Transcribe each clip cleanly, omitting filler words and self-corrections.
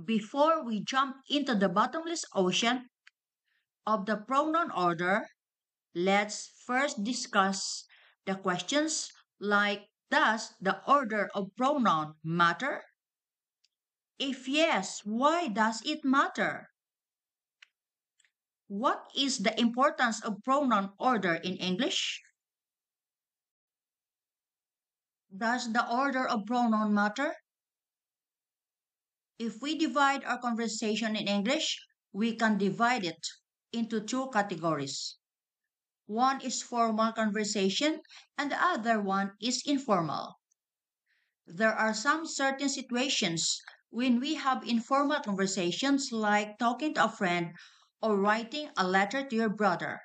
Before we jump into the bottomless ocean of the pronoun order, let's first discuss the questions like, does the order of pronoun matter? If yes, why does it matter? What is the importance of pronoun order in English? Does the order of pronoun matter? If we divide our conversation in English, we can divide it into two categories. One is formal conversation and the other one is informal. There are some certain situations when we have informal conversations like talking to a friend or writing a letter to your brother.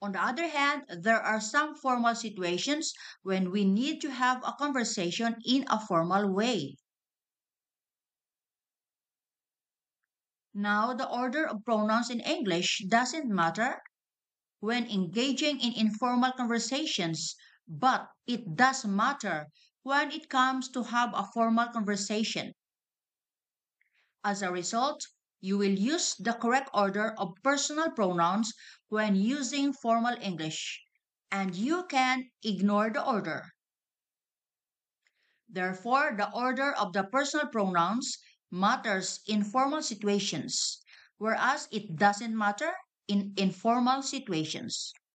On the other hand, there are some formal situations when we need to have a conversation in a formal way. Now, the order of pronouns in English doesn't matter when engaging in informal conversations, but it does matter when it comes to have a formal conversation. As a result, you will use the correct order of personal pronouns when using formal English, and you can ignore the order. Therefore, the order of the personal pronouns matters in formal situations, whereas it doesn't matter in informal situations.